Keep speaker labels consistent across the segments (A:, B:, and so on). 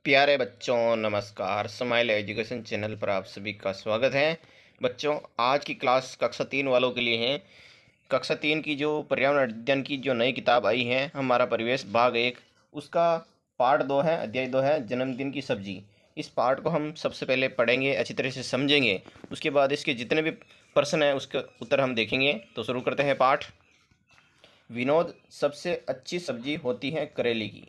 A: प्यारे बच्चों नमस्कार। स्माइल एजुकेशन चैनल पर आप सभी का स्वागत है। बच्चों, आज की क्लास कक्षा 3 वालों के लिए है। कक्षा 3 की जो पर्यावरण अध्ययन की जो नई किताब आई है, हमारा परिवेश भाग 1, उसका पार्ट 2 है, अध्याय 2 है, जन्मदिन की सब्जी। इस पार्ट को हम सबसे पहले पढ़ेंगे, अच्छी तरह से समझेंगे। उसके बाद इसके जितने भी प्रश्न हैं उसके उत्तर हम देखेंगे। तो शुरू करते हैं पाठ। विनोद, सबसे अच्छी सब्जी होती है करेले की।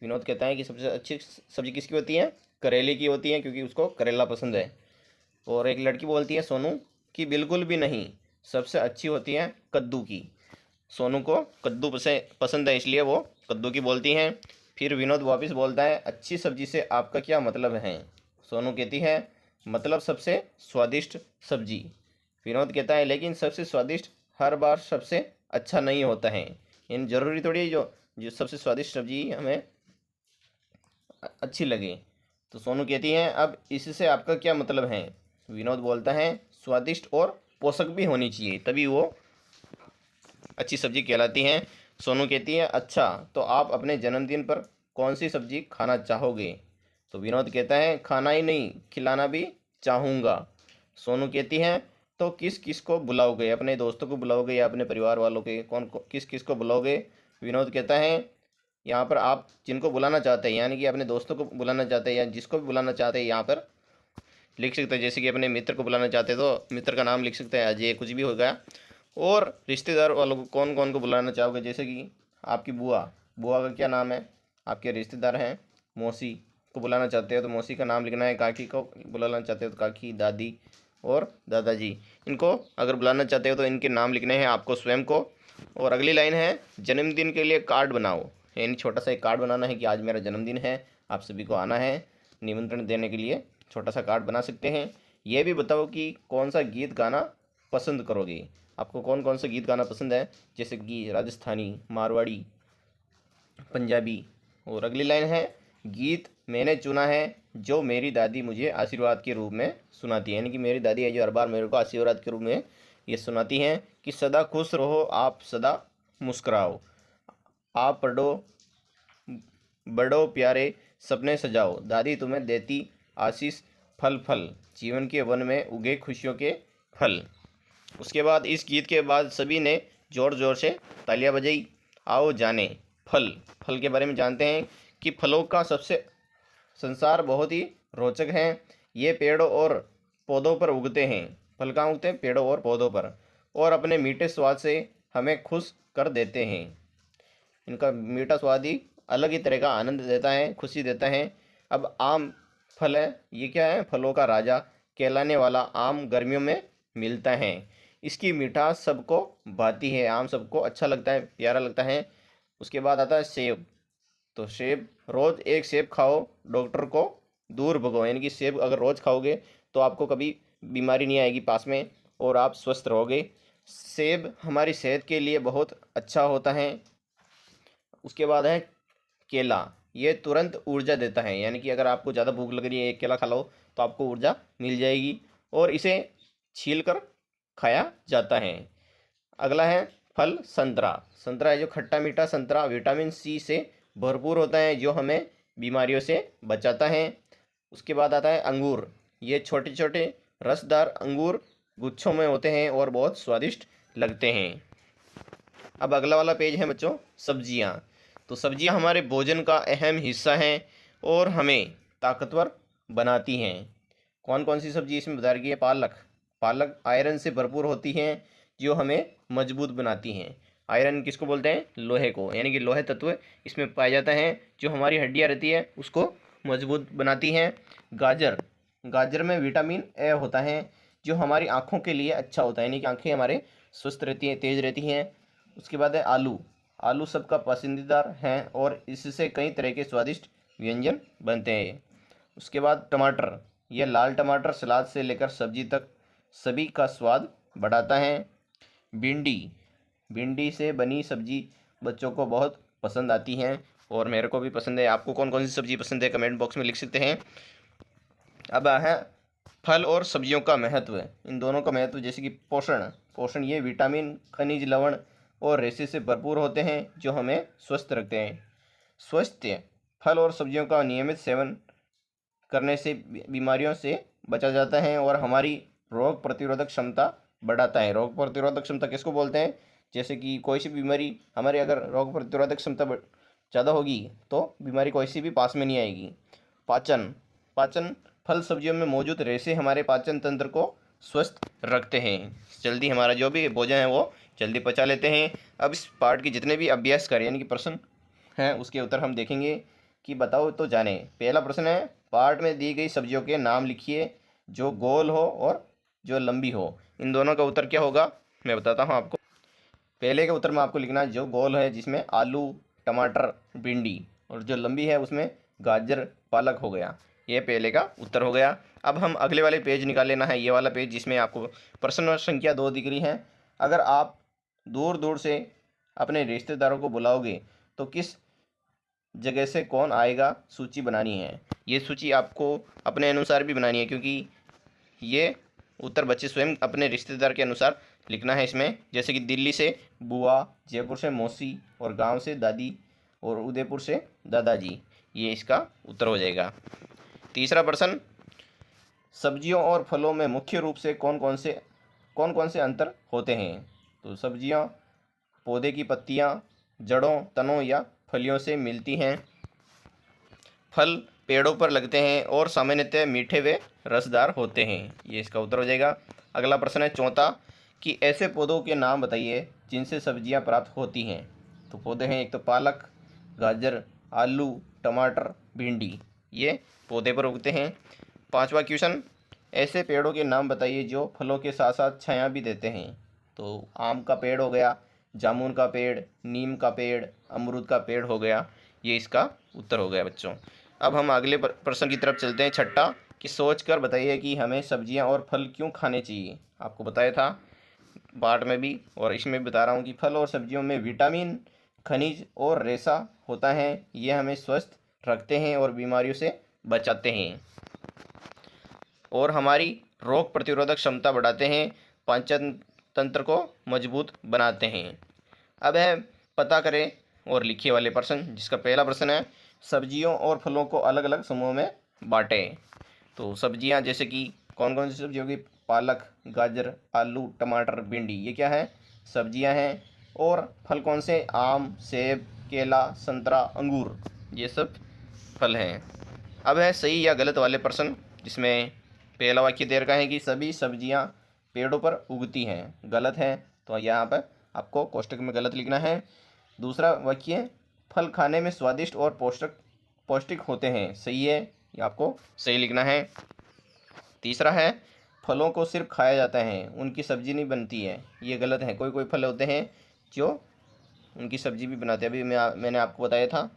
A: विनोद कहता है कि सबसे अच्छी सब्जी किसकी होती है? करेले की होती है, क्योंकि उसको करेला पसंद है। और एक लड़की बोलती है सोनू कि बिल्कुल भी नहीं, सबसे अच्छी होती है कद्दू की। सोनू को कद्दू पसंद है, इसलिए वो कद्दू की बोलती हैं। फिर विनोद वापस बोलता है, अच्छी सब्जी से आपका क्या मतलब है? सोनू कहती है, मतलब सबसे स्वादिष्ट सब्जी। विनोद कहता है, लेकिन सबसे स्वादिष्ट हर बार सबसे अच्छा नहीं होता है। इन जरूरी थोड़ी है जो जो सबसे स्वादिष्ट सब्जी हमें अच्छी लगे। तो सोनू कहती है, अब इससे आपका क्या मतलब है? विनोद बोलता है, स्वादिष्ट और पोषक भी होनी चाहिए, तभी वो अच्छी सब्जी कहलाती है। सोनू कहती है, अच्छा तो आप अपने जन्मदिन पर कौन सी सब्जी खाना चाहोगे? तो विनोद कहता है, खाना ही नहीं, खिलाना भी चाहूँगा। सोनू कहती है, तो किस किस को बुलाओगे? अपने दोस्तों को बुलाओगे या अपने परिवार वालों के किस किस को बुलाओगे? विनोद कहता है, यहाँ पर आप जिनको बुलाना चाहते हैं, यानी कि अपने दोस्तों को बुलाना चाहते हैं या जिसको भी बुलाना चाहते हैं, यहाँ पर लिख सकते हैं। जैसे कि अपने मित्र को बुलाना चाहते हैं तो मित्र का नाम लिख सकते हैं, अजय, कुछ भी होगा। और रिश्तेदार वालों को कौन कौन को बुलाना चाहोगे? जैसे कि आपकी बुआ, बुआ का क्या नाम है? आपके रिश्तेदार हैं, मौसी को बुलाना चाहते हो तो मौसी का नाम लिखना है। काकी को बुलाना चाहते हो तो काकी, दादी और दादाजी। इनको अगर बुलाना चाहते हो तो इनके नाम लिखने हैं आपको स्वयं को। और अगली लाइन है, जन्मदिन के लिए कार्ड बनाओ। यानी छोटा सा एक कार्ड बनाना है कि आज मेरा जन्मदिन है, आप सभी को आना है। निमंत्रण देने के लिए छोटा सा कार्ड बना सकते हैं। ये भी बताओ कि कौन सा गीत गाना पसंद करोगे। आपको कौन कौन सा गीत गाना पसंद है? जैसे कि राजस्थानी, मारवाड़ी, पंजाबी। और अगली लाइन है, गीत मैंने चुना है जो मेरी दादी मुझे आशीर्वाद के रूप में सुनाती है। यानी कि मेरी दादी है जो हर बार मेरे को आशीर्वाद के रूप में ये सुनाती हैं कि सदा खुश रहो, आप सदा मुस्कुराओ, आप पढ़ो, बड़ो प्यारे सपने सजाओ, दादी तुम्हें देती आशीष, फल फल जीवन के वन में उगे खुशियों के फल। उसके बाद इस गीत के बाद सभी ने ज़ोर ज़ोर से तालियां बजाई। आओ जाने फल। फल के बारे में जानते हैं कि फलों का सबसे संसार बहुत ही रोचक है। ये पेड़ों और पौधों पर उगते हैं। फल कहाँ उगते हैं? पेड़ों और पौधों पर। और अपने मीठे स्वाद से हमें खुश कर देते हैं। इनका मीठा स्वाद ही अलग ही तरह का आनंद देता है, खुशी देता है। अब आम फल है, ये क्या है? फलों का राजा कहलाने वाला आम गर्मियों में मिलता है। इसकी मिठास सबको भाती है, आम सबको अच्छा लगता है, प्यारा लगता है। उसके बाद आता है सेब। तो सेब, रोज़ एक सेब खाओ, डॉक्टर को दूर भगाओ। यानी कि सेब अगर रोज़ खाओगे तो आपको कभी बीमारी नहीं आएगी पास में और आप स्वस्थ रहोगे। सेब हमारी सेहत के लिए बहुत अच्छा होता है। उसके बाद है केला। ये तुरंत ऊर्जा देता है, यानी कि अगर आपको ज़्यादा भूख लग रही है, एक केला खा लो तो आपको ऊर्जा मिल जाएगी। और इसे छील कर खाया जाता है। अगला है फल संतरा। संतरा है जो खट्टा मीठा संतरा विटामिन सी से भरपूर होता है, जो हमें बीमारियों से बचाता है। उसके बाद आता है अंगूर। ये छोटे छोटे रसदार अंगूर गुच्छों में होते हैं और बहुत स्वादिष्ट लगते हैं। अब अगला वाला पेज है बच्चों, सब्जियां। तो सब्जियां हमारे भोजन का अहम हिस्सा हैं और हमें ताकतवर बनाती हैं। कौन कौन सी सब्जी इसमें बता रही है? पालक। पालक आयरन से भरपूर होती हैं, जो हमें मजबूत बनाती हैं। आयरन किसको बोलते हैं? लोहे को। यानी कि लोहे तत्व इसमें पाया जाता है, जो हमारी हड्डियाँ रहती है उसको मजबूत बनाती हैं। गाजर। गाजर में विटामिन ए होता है, जो हमारी आँखों के लिए अच्छा होता है, यानी कि आँखें हमारे स्वस्थ रहती हैं, तेज रहती हैं। उसके बाद है आलू। आलू सबका पसंदीदा है और इससे कई तरह के स्वादिष्ट व्यंजन बनते हैं। उसके बाद टमाटर। यह लाल टमाटर सलाद से लेकर सब्जी तक सभी का स्वाद बढ़ाता है। भिंडी। भिंडी से बनी सब्जी बच्चों को बहुत पसंद आती हैं और मेरे को भी पसंद है। आपको कौन कौन सी सब्जी पसंद है कमेंट बॉक्स में लिख सकते हैं। अब है फल और सब्जियों का महत्व। इन दोनों का महत्व, जैसे कि पोषण। पोषण ये विटामिन, खनिज लवण और रेशे से भरपूर होते हैं, जो हमें स्वस्थ रखते हैं। स्वस्थ फल और सब्जियों का नियमित सेवन करने से बीमारियों से बचा जाता है और हमारी रोग प्रतिरोधक क्षमता बढ़ाता है। रोग प्रतिरोधक क्षमता किसको बोलते हैं? जैसे कि कोई सी बीमारी हमारी अगर रोग प्रतिरोधक क्षमता ज़्यादा होगी तो बीमारी कोई सी भी पास में नहीं आएगी। पाचन पाचन फल सब्जियों में मौजूद रेशे हमारे पाचन तंत्र को स्वस्थ रखते हैं। जल्दी हमारा जो भी भोजन है वो जल्दी पचा लेते हैं। अब इस पार्ट के जितने भी अभ्यास कार्य यानी कि प्रश्न हैं उसके उत्तर हम देखेंगे कि बताओ तो जाने। पहला प्रश्न है, पार्ट में दी गई सब्जियों के नाम लिखिए जो गोल हो और जो लंबी हो। इन दोनों का उत्तर क्या होगा मैं बताता हूँ आपको। पहले के उत्तर में आपको लिखना है जो गोल है जिसमें आलू, टमाटर, भिंडी, और जो लंबी है उसमें गाजर, पालक हो गया। ये पहले का उत्तर हो गया। अब हम अगले वाले पेज निकाल लेना है, ये वाला पेज जिसमें आपको प्रश्न संख्या 2 दिख रही है। अगर आप दूर दूर से अपने रिश्तेदारों को बुलाओगे तो किस जगह से कौन आएगा सूची बनानी है। ये सूची आपको अपने अनुसार भी बनानी है क्योंकि ये उत्तर बच्चे स्वयं अपने रिश्तेदार के अनुसार लिखना है इसमें। जैसे कि दिल्ली से बुआ, जयपुर से मौसी और गांव से दादी और उदयपुर से दादाजी। ये इसका उत्तर हो जाएगा। तीसरा प्रश्न, सब्जियों और फलों में मुख्य रूप से कौन कौन से अंतर होते हैं। तो सब्जियां पौधे की पत्तियां, जड़ों, तनों या फलियों से मिलती हैं। फल पेड़ों पर लगते हैं और सामान्यतः मीठे व रसदार होते हैं। ये इसका उत्तर हो जाएगा। अगला प्रश्न है चौथा, कि ऐसे पौधों के नाम बताइए जिनसे सब्जियां प्राप्त होती हैं। तो पौधे हैं एक तो पालक, गाजर, आलू, टमाटर, भिंडी, ये पौधे पर उगते हैं। पांचवा क्वेश्चन, ऐसे पेड़ों के नाम बताइए जो फलों के साथ साथ छाया भी देते हैं। तो आम का पेड़ हो गया, जामुन का पेड़, नीम का पेड़, अमरूद का पेड़ हो गया। ये इसका उत्तर हो गया बच्चों। अब हम अगले प्रश्न की तरफ चलते हैं। छठा, कि सोच कर बताइए कि हमें सब्जियां और फल क्यों खाने चाहिए। आपको बताया था पार्ट में भी और इसमें भी बता रहा हूँ कि फल और सब्जियों में विटामिन, खनिज और रेशा होता है। ये हमें स्वस्थ रखते हैं और बीमारियों से बचाते हैं और हमारी रोग प्रतिरोधक क्षमता बढ़ाते हैं, पाचन तंत्र को मजबूत बनाते हैं। अब है पता करें और लिखिए वाले प्रश्न, जिसका पहला प्रश्न है, सब्जियों और फलों को अलग अलग समूहों में बांटें। तो सब्जियां जैसे कि कौन कौन सी सब्जी होगी, पालक, गाजर, आलू, टमाटर, भिंडी, ये क्या है सब्जियां हैं। और फल कौन से, आम, सेब, केला, संतरा, अंगूर, ये सब फल हैं। अब है सही या गलत वाले प्रश्न, जिसमें पहला वाक्य दे रखा है कि सभी सब्जियां पेड़ों पर उगती हैं, गलत है। तो यहाँ पर आपको कोष्टक में गलत लिखना है। दूसरा वाक्य, फल खाने में स्वादिष्ट और पौष्टिक होते हैं, सही है, ये आपको सही लिखना है। तीसरा है, फलों को सिर्फ खाया जाता है, उनकी सब्जी नहीं बनती है, ये गलत है। कोई कोई फल होते हैं जो उनकी सब्जी भी बनाते हैं, अभी मैंने आपको बताया था।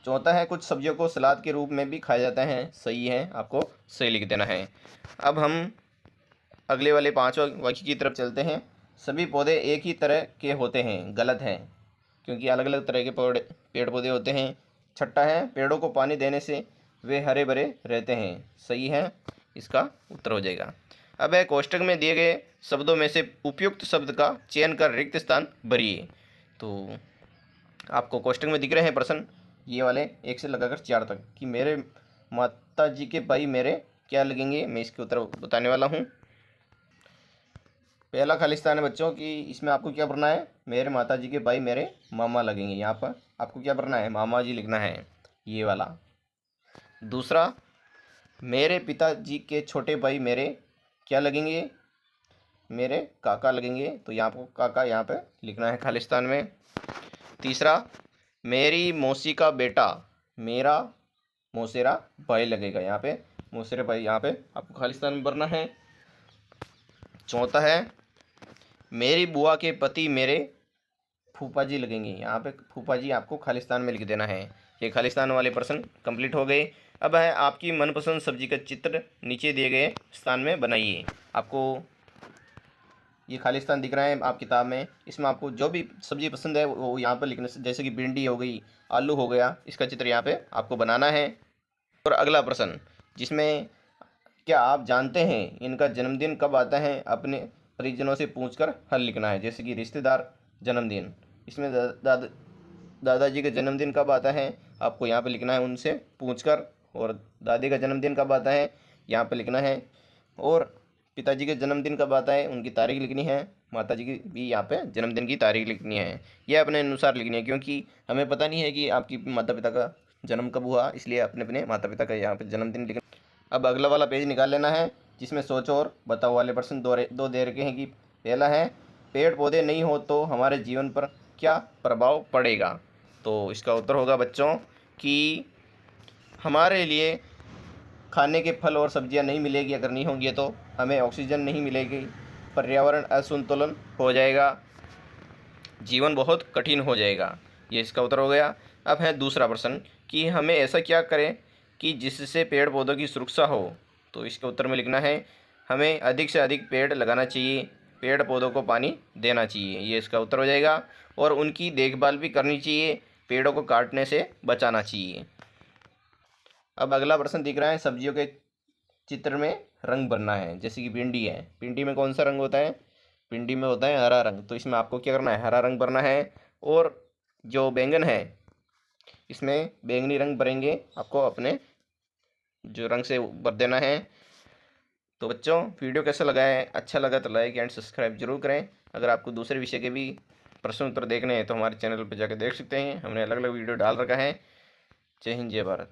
A: चौथा है, कुछ सब्जियों को सलाद के रूप में भी खाया जाता है, सही है, आपको सही लिख देना है। अब हम अगले वाले पांचवा वाक्य की तरफ चलते हैं। सभी पौधे एक ही तरह के होते हैं, गलत है, क्योंकि अलग अलग तरह के पेड़ पौधे होते हैं। छठा है, पेड़ों को पानी देने से वे हरे भरे रहते हैं, सही है, इसका उत्तर हो जाएगा। अब है कोष्टक में दिए गए शब्दों में से उपयुक्त शब्द का चयन कर रिक्त स्थान भरिए। तो आपको कोष्टक में दिख रहे हैं प्रश्न, ये वाले 1 से लगाकर 4 तक, कि मेरे माता जी के भाई मेरे क्या लगेंगे, मैं इसके उत्तर बताने वाला हूँ। पहला खालिस्तान है बच्चों कि इसमें आपको क्या भरना है, मेरे माता जी के भाई मेरे मामा लगेंगे। यहाँ पर आपको क्या भरना है, मामा जी लिखना है, ये वाला। दूसरा, मेरे पिताजी के छोटे भाई मेरे क्या लगेंगे, मेरे काका लगेंगे, तो यहाँ आपको काका यहाँ पे लिखना है खालिस्तान में। तीसरा, मेरी मौसी का बेटा मेरा मौसेरा भाई लगेगा, यहाँ पे मौसेरा भाई यहाँ पे आपको खालिस्तान में भरना है। चौथा है, मेरी बुआ के पति मेरे फूफा जी लगेंगे, यहाँ पे फूफा जी आपको खालिस्तान में लिख देना है। ये खालिस्तान वाले प्रश्न कंप्लीट हो गए। अब है आपकी मनपसंद सब्जी का चित्र नीचे दिए गए स्थान में बनाइए। आपको ये खालिस्तान दिख रहा है आप किताब में, इसमें आपको जो भी सब्जी पसंद है वो यहाँ पर लिखने से, जैसे कि भिंडी हो गई, आलू हो गया, इसका चित्र यहाँ पे आपको बनाना है। और अगला प्रश्न, जिसमें क्या आप जानते हैं इनका जन्मदिन कब आता है, अपने परिजनों से पूछकर हल लिखना है। जैसे कि रिश्तेदार जन्मदिन, इसमें दादाजी का जन्मदिन कब आता है, आपको यहाँ पे लिखना है उनसे पूछकर, और दादी का जन्मदिन कब आता है यहाँ पे लिखना है, और पिताजी के जन्मदिन कब आता है उनकी तारीख लिखनी है, माता जी की भी यहाँ पे जन्मदिन की तारीख लिखनी है। यह अपने अनुसार लिखनी है, क्योंकि हमें पता नहीं है कि आपकी माता पिता का जन्म कब हुआ, इसलिए अपने अपने माता पिता का यहाँ पे जन्मदिन लिखना। अब अगला वाला पेज निकाल लेना है, जिसमें सोचो और बताओ वाले प्रश्न दो दे रखे हैं कि पहला है पेड़ पौधे नहीं हो तो हमारे जीवन पर क्या प्रभाव पड़ेगा। तो इसका उत्तर होगा बच्चों कि हमारे लिए खाने के फल और सब्जियां नहीं मिलेगी, अगर नहीं होंगी तो हमें ऑक्सीजन नहीं मिलेगी, पर्यावरण असंतुलन हो जाएगा, जीवन बहुत कठिन हो जाएगा। ये इसका उत्तर हो गया। अब है दूसरा प्रश्न कि हमें ऐसा क्या करें कि जिससे पेड़ पौधों की सुरक्षा हो। तो इसके उत्तर में लिखना है हमें अधिक से अधिक पेड़ लगाना चाहिए, पेड़ पौधों को पानी देना चाहिए, ये इसका उत्तर हो जाएगा। और उनकी देखभाल भी करनी चाहिए, पेड़ों को काटने से बचाना चाहिए। अब अगला प्रश्न दिख रहा है सब्जियों के चित्र में रंग भरना है, जैसे कि भिंडी है, भिंडी में कौन सा रंग होता है, भिंडी में होता है हरा रंग, तो इसमें आपको क्या करना है हरा रंग भरना है। और जो बैंगन है इसमें बैंगनी रंग भरेंगे, आपको अपने जो रंग से भर देना है। तो बच्चों वीडियो कैसा लगा है, अच्छा लगा तो लाइक एंड सब्सक्राइब जरूर करें। अगर आपको दूसरे विषय के भी प्रश्न उत्तर देखने हैं तो हमारे चैनल पर जाकर देख सकते हैं, हमने अलग अलग वीडियो डाल रखा है। जय हिंद जय भारत।